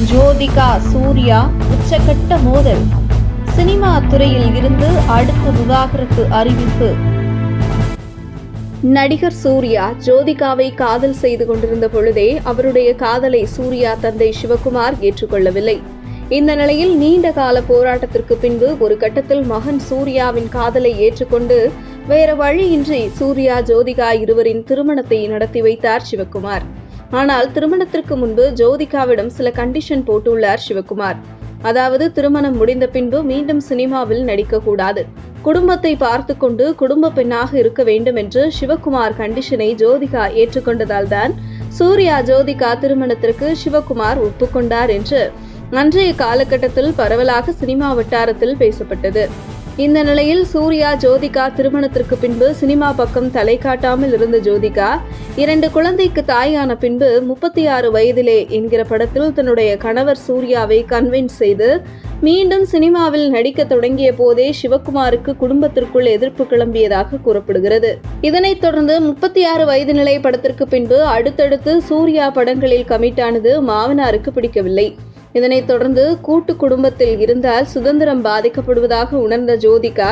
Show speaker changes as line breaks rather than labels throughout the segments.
ஜோதிகா சூர்யா உச்சக்கட்ட மோதல். சினிமா துறையில் இருந்து அடுத்த விவாகரத்து அறிவிப்பு. நடிகர் சூர்யா ஜோதிகாவை காதல் செய்து கொண்டிருந்த பொழுதே அவருடைய காதலை சூர்யா தந்தை சிவகுமார் ஏற்றுக்கொள்ளவில்லை. இந்த நிலையில் நீண்ட கால போராட்டத்திற்கு பின்பு ஒரு கட்டத்தில் மகன் சூர்யாவின் காதலை ஏற்றுக்கொண்டு வேற வழியின்றி சூர்யா ஜோதிகா இருவரின் திருமணத்தை நடத்தி வைத்தார் சிவகுமார். ஆனால் திருமணத்திற்கு முன்பு ஜோதிகாவிடம் சில கண்டிஷன் போட்டுள்ளார் சிவகுமார். அதாவது திருமணம் முடிந்த பின்பு மீண்டும் சினிமாவில் நடிக்கக்கூடாது, குடும்பத்தை பார்த்து கொண்டு குடும்ப பெண்ணாக இருக்க வேண்டும் என்று சிவகுமார் கண்டிஷனை ஜோதிகா ஏற்றுக்கொண்டதால் தான் சூர்யா ஜோதிகா திருமணத்திற்கு சிவகுமார் ஒப்புக்கொண்டார் என்று அன்றைய காலகட்டத்தில் பரவலாக சினிமா வட்டாரத்தில் பேசப்பட்டது. இந்த நிலையில் சூர்யா ஜோதிகா திருமணத்திற்கு பின்பு சினிமா பக்கம் தலை காட்டாமல் இருந்த ஜோதிகா 2 குழந்தைக்கு தாயான பின்பு 36 வயதிலே என்கிற படத்தில் தன்னுடைய கணவர் சூர்யாவை கன்வின்ஸ் செய்து மீண்டும் சினிமாவில் நடிக்க தொடங்கிய போதே சிவகுமாருக்கு குடும்பத்திற்குள் எதிர்ப்பு கிளம்பியதாக கூறப்படுகிறது. இதனைத் தொடர்ந்து 36 வயது நிலை படத்திற்கு பின்பு அடுத்தடுத்து சூர்யா படங்களில் கமிட்டானது மாமனாருக்கு பிடிக்கவில்லை. இதனைத் தொடர்ந்து கூட்டு குடும்பத்தில் இருந்தால் சுதந்திரம் பாதிக்கப்படுவதாக உணர்ந்த ஜோதிகா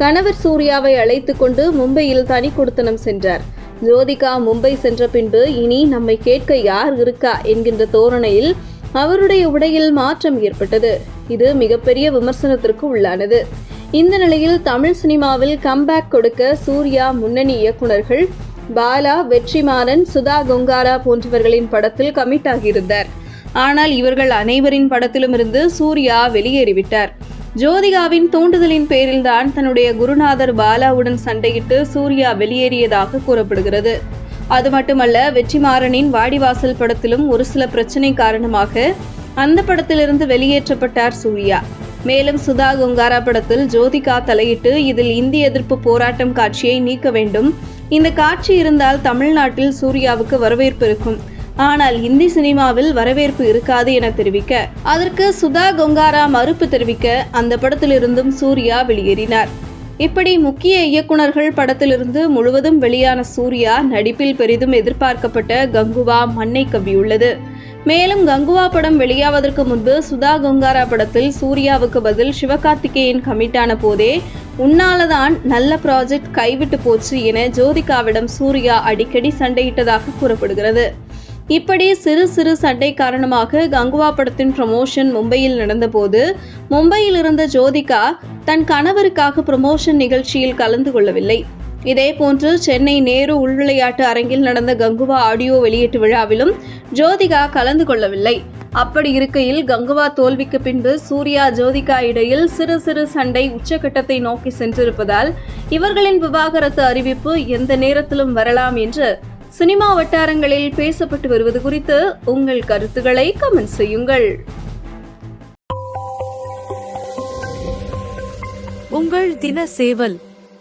கணவர் சூர்யாவை அழைத்து கொண்டு மும்பையில் தனி குடித்தனம் சென்றார். ஜோதிகா மும்பை சென்ற பின்பு இனி நம்மை கேட்க யார் இருக்கா என்கின்ற தோரணையில் அவருடைய உடையில் மாற்றம் ஏற்பட்டது. இது மிகப்பெரிய விமர்சனத்திற்கு உள்ளானது. இந்த நிலையில் தமிழ் சினிமாவில் கம்பேக் கொடுக்க சூர்யா முன்னணி இயக்குநர்கள் பாலா, வெற்றிமாறன், சுதா கொங்காரா போன்றவர்களின் படத்தில் கமிட் ஆகியிருந்தார். ஆனால் இவர்கள் அனைவரின் படத்திலும் இருந்து சூர்யா வெளியேறிவிட்டார். ஜோதிகாவின் தூண்டுதலின் பேரில்தான் தன்னுடைய குருநாதர் பாலாவுடன் சண்டையிட்டு சூர்யா வெளியேறியதாக கூறப்படுகிறது. அது மட்டுமல்ல, வெற்றிமாறனின் வாடிவாசல் படத்திலும் ஒரு சில பிரச்சனை காரணமாக அந்த படத்திலிருந்து வெளியேற்றப்பட்டார் சூர்யா. மேலும் சுதா கொங்காரா படத்தில் ஜோதிகா தலையிட்டு இதில் இந்தி எதிர்ப்பு போராட்டம் காட்சியை நீக்க வேண்டும், இந்த காட்சி இருந்தால் தமிழ்நாட்டில் சூர்யாவுக்கு வரவேற்பு இருக்கும், ஆனால் இந்தி சினிமாவில் வரவேற்பு இருக்காது என தெரிவிக்க அதற்கு சுதா கொங்காரா மறுப்பு தெரிவிக்க அந்த படத்திலிருந்தும் சூர்யா வெளியேறினார். இப்படி முக்கிய இயக்குநர்கள் படத்திலிருந்து முழுவதும் வெளியான சூர்யா நடிப்பில் பெரிதும் எதிர்பார்க்கப்பட்ட கங்குவா மண்ணை கவ்வியுள்ளது. மேலும் கங்குவா படம் வெளியாவதற்கு முன்பு சுதா கொங்காரா படத்தில் சூர்யாவுக்கு பதில் சிவகார்த்திகேயன் கமிட்டான போதே உன்னாலதான் நல்ல ப்ராஜெக்ட் கைவிட்டு போச்சு என ஜோதிகாவிடம் சூர்யா அடிக்கடி சண்டையிட்டதாக கூறப்படுகிறது. இப்படி சிறு சிறு சண்டை காரணமாக கங்குவா படத்தின் ப்ரமோஷன் மும்பையில் நடந்தபோது மும்பையில் இருந்த ஜோதிகா தன் கணவருக்காக ப்ரமோஷன் நிகழ்ச்சியில் கலந்து கொள்ளவில்லை. இதேபோன்று சென்னை நேரு உள்விளையாட்டு அரங்கில் நடந்த கங்குவா ஆடியோ வெளியீட்டு விழாவிலும் ஜோதிகா கலந்து கொள்ளவில்லை. அப்படி இருக்கையில் கங்குவா தோல்விக்கு பின்பு சூர்யா ஜோதிகா இடையில் சிறு சிறு சண்டை உச்சகட்டத்தை நோக்கி சென்றிருப்பதால் இவர்களின் விவாகரத்து அறிவிப்பு எந்த நேரத்திலும் வரலாம் என்று சினிமா வட்டாரங்களில் பேசப்பட்டு வருவது குறித்து உங்கள் கருத்துக்களை கமெண்ட் செய்யுங்கள்.
உங்கள் தின சேவல்.